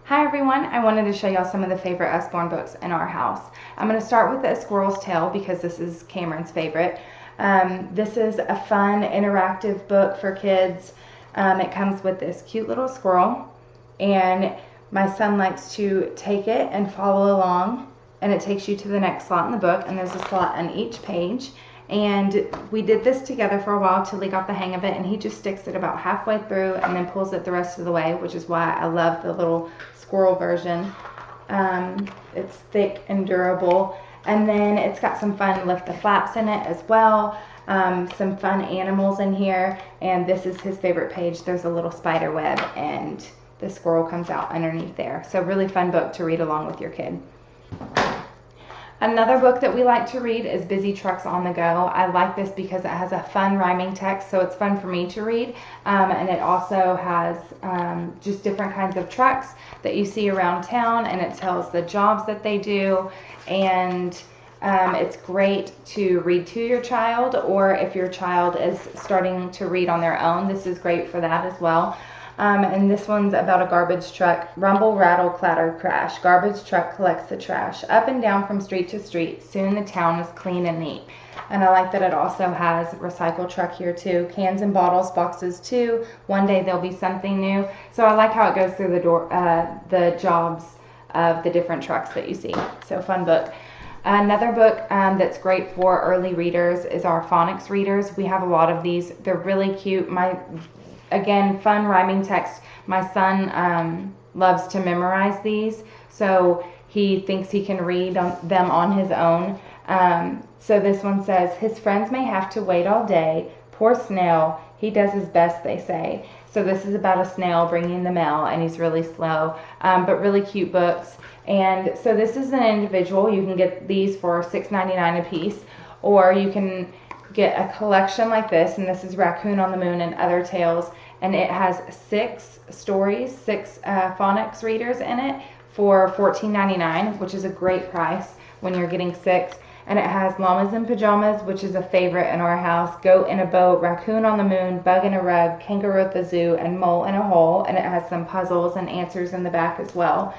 Hi everyone, I wanted to show y'all some of the favorite Usborne books in our house. I'm going to start with A Squirrel's Tale because this is Cameron's favorite. This is a fun, interactive book for kids. It comes with this cute little squirrel, and my son likes to take it and follow along, and it takes you to the next slot in the book, and there's a slot on each page. And we did this together for a while till he got the hang of it, and he just sticks it about halfway through and then pulls it the rest of the way, which is why I love the little squirrel version. It's thick and durable, and then it's got some fun lift the flaps in it as well. Some fun animals in here, and this is his favorite page. There's a little spider web and the squirrel comes out underneath there. So really fun book to read along with your kid. Another book that we like to read is Busy Trucks on the Go. I like this because it has a fun rhyming text, so it's fun for me to read. And it also has just different kinds of trucks that you see around town, and it tells the jobs that they do. And it's great to read to your child, or if your child is starting to read on their own, this is great for that as well. And this one's about a garbage truck. Rumble, rattle, clatter, crash. Garbage truck collects the trash. Up and down from street to street. Soon the town is clean and neat. And I like that it also has recycle truck here too. Cans and bottles, boxes too. One day there'll be something new. So I like how it goes through the jobs of the different trucks that you see. So fun book. Another book that's great for early readers is our phonics readers. We have a lot of these. They're really cute. Again, fun rhyming text. My son loves to memorize these, so he thinks he can read them on his own. So this one says, his friends may have to wait all day. Poor snail, he does his best, they say. So this is about a snail bringing the mail, and he's really slow, but really cute books. And so this is an individual. You can get these for $6.99 a piece, or you can get a collection like this, and this is Raccoon on the Moon and Other Tales, and it has 6 stories, 6 phonics readers in it for $14.99, which is a great price when you're getting 6. And it has Llamas in Pajamas, which is a favorite in our house, Goat in a Boat, Raccoon on the Moon, Bug in a Rug, Kangaroo at the Zoo, and Mole in a Hole, and it has some puzzles and answers in the back as well.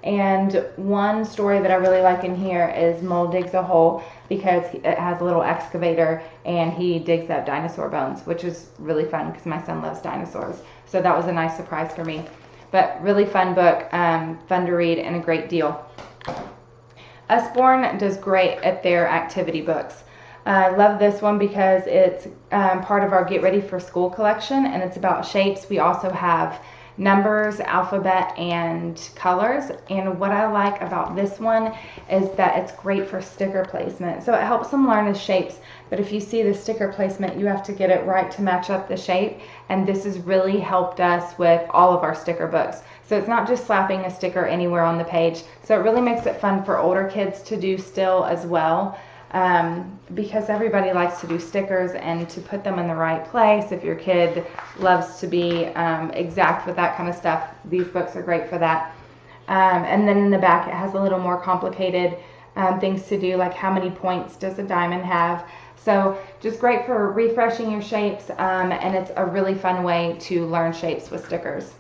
And one story that I really like in here is Mole Digs a Hole, because it has a little excavator and he digs up dinosaur bones, which is really fun because my son loves dinosaurs. So that was a nice surprise for me. But really fun book, fun to read, and a great deal. Usborne does great at their activity books. I love this one because it's part of our Get Ready for School collection, and it's about shapes. We also have numbers, alphabet, and colors. And what I like about this one is that it's great for sticker placement. So it helps them learn the shapes, but if you see the sticker placement, you have to get it right to match up the shape. And this has really helped us with all of our sticker books. So it's not just slapping a sticker anywhere on the page. So it really makes it fun for older kids to do still as well. Because everybody likes to do stickers and to put them in the right place. If your kid loves to be exact with that kind of stuff, these books are great for that. And then in the back it has a little more complicated things to do, like how many points does a diamond have. So just great for refreshing your shapes, and it's a really fun way to learn shapes with stickers.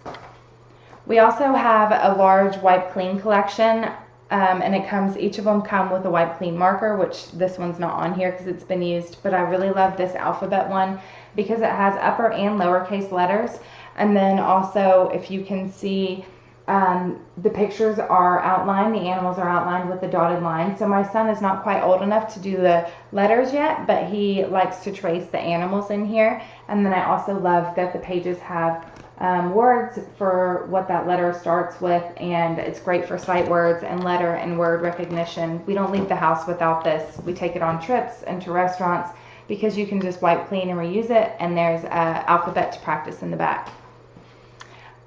We also have a large Wipe Clean collection. And each of them come with a Wipe Clean marker, which this one's not on here because it's been used, but I really love this alphabet one because it has upper and lowercase letters. And then also, if you can see, the pictures are outlined, the animals are outlined with the dotted line. So my son is not quite old enough to do the letters yet, but he likes to trace the animals in here. And then I also love that the pages have words for what that letter starts with, and it's great for sight words and letter and word recognition. We don't leave the house without this. We take it on trips and to restaurants because you can just wipe clean and reuse it, and there's alphabet to practice in the back.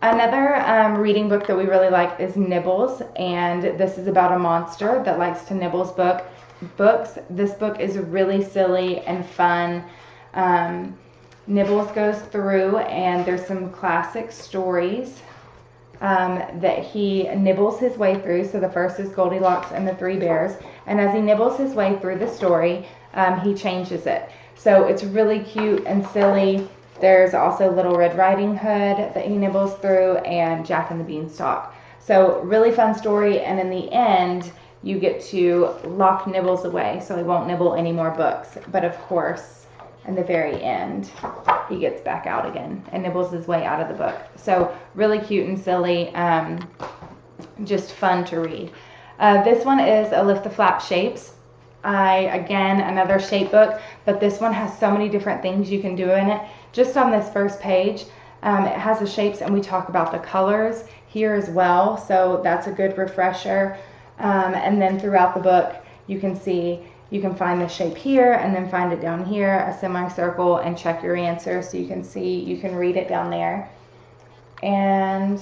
Another reading book that we really like is Nibbles, and this is about a monster that likes to nibbles books. This book is really silly and fun. Nibbles goes through, and there's some classic stories that he nibbles his way through. So the first is Goldilocks and the Three Bears, and as he nibbles his way through the story, he changes it. So it's really cute and silly. There's also Little Red Riding Hood that he nibbles through, and Jack and the Beanstalk. So really fun story, and in the end, you get to lock Nibbles away so he won't nibble any more books. But of course, in the very end, he gets back out again and nibbles his way out of the book. So really cute and silly, just fun to read. This one is a Lift the Flap Shapes. Again, another shape book, but this one has so many different things you can do in it. Just on this first page, it has the shapes, and we talk about the colors here as well, so that's a good refresher. And then throughout the book, you can see, you can find the shape here and then find it down here, a semicircle, and check your answer. So you can see, you can read it down there. And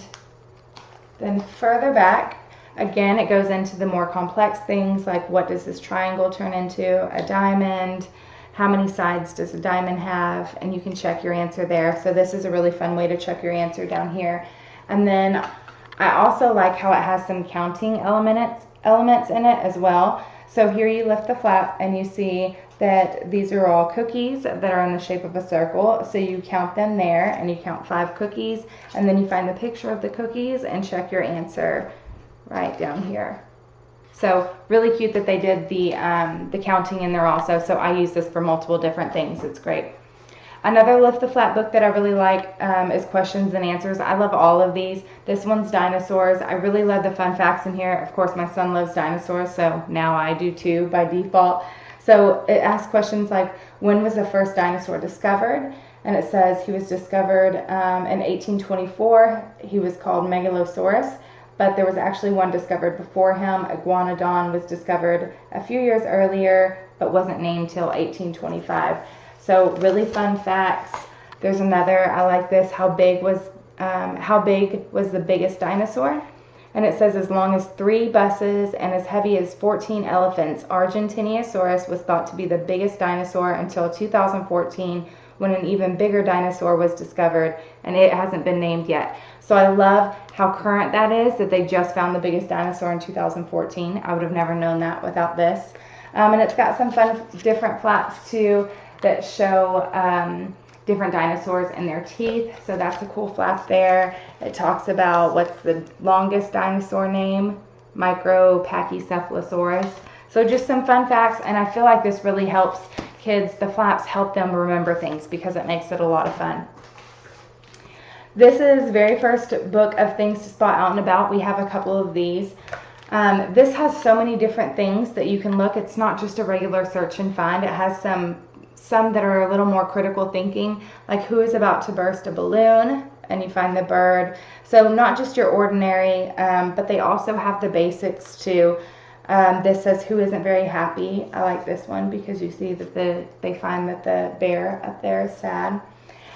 then further back, again, it goes into the more complex things, like what does this triangle turn into, a diamond, how many sides does a diamond have, and you can check your answer there. So this is a really fun way to check your answer down here. And then I also like how it has some counting elements in it as well. So here you lift the flap and you see that these are all cookies that are in the shape of a circle. So you count them there, and you count 5 cookies, and then you find the picture of the cookies and check your answer right down here. So really cute that they did the counting in there also. So I use this for multiple different things. It's great. Another Lift the Flap book that I really like is Questions and Answers. I love all of these. This one's dinosaurs. I really love the fun facts in here. Of course, my son loves dinosaurs, so now I do too by default. So it asks questions like, when was the first dinosaur discovered? And it says he was discovered in 1824. He was called Megalosaurus, but there was actually one discovered before him. Iguanodon was discovered a few years earlier, but wasn't named till 1825. So really fun facts. There's another, I like this, how big was the biggest dinosaur? And it says, as long as 3 buses and as heavy as 14 elephants, Argentinosaurus was thought to be the biggest dinosaur until 2014, when an even bigger dinosaur was discovered, and it hasn't been named yet. So I love how current that is, that they just found the biggest dinosaur in 2014. I would have never known that without this. And it's got some fun different flaps too that show different dinosaurs and their teeth. So that's a cool flap there. It talks about what's the longest dinosaur name, Micropachycephalosaurus. So just some fun facts, and I feel like this really helps kids. The flaps help them remember things because it makes it a lot of fun. This is very first book of things to spot out and about. We have a couple of these. This has so many different things that you can look. It's not just a regular search and find. It has some that are a little more critical thinking, like who is about to burst a balloon, and you find the bird. So not just your ordinary, but they also have the basics too. This says who isn't very happy. I like this one because you see that they find that the bear up there is sad.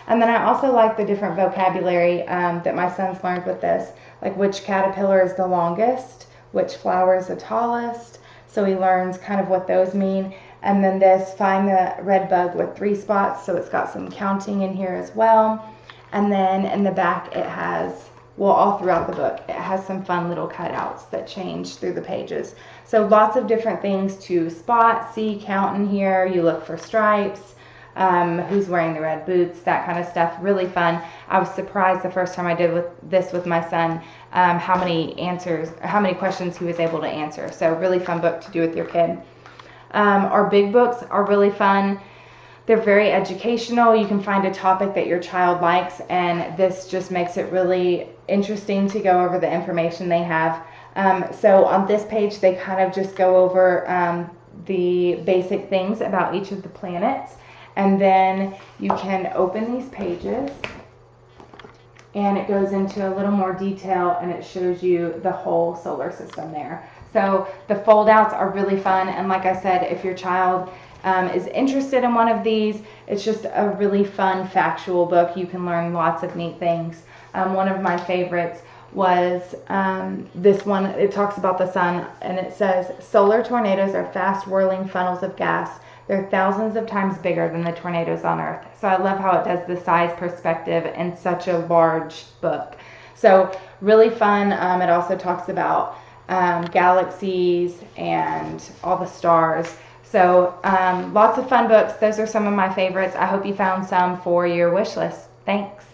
And then I also like the different vocabulary that my son's learned with this, like which caterpillar is the longest, which flower is the tallest. So he learns kind of what those mean. And then this, find the red bug with 3 spots. So it's got some counting in here as well. And then in the back it has, well, all throughout the book, it has some fun little cutouts that change through the pages. So lots of different things to spot, see, count in here. You look for stripes, who's wearing the red boots, that kind of stuff. Really fun. I was surprised the first time I did this with my son, how many questions he was able to answer. So really fun book to do with your kid. Our big books are really fun. They're very educational. You can find a topic that your child likes, and this just makes it really interesting to go over the information they have. So on this page, they kind of just go over the basic things about each of the planets. And then you can open these pages, and it goes into a little more detail, and it shows you the whole solar system there. So the fold outs are really fun, and like I said, if your child is interested in one of these, it's just a really fun factual book. You can learn lots of neat things. One of my favorites was this one. It talks about the sun, and it says, solar tornadoes are fast whirling funnels of gas. They're thousands of times bigger than the tornadoes on Earth. So I love how it does the size perspective in such a large book. So really fun. It also talks about galaxies and all the stars. So lots of fun books. Those are some of my favorites. I hope you found some for your wish list. Thanks.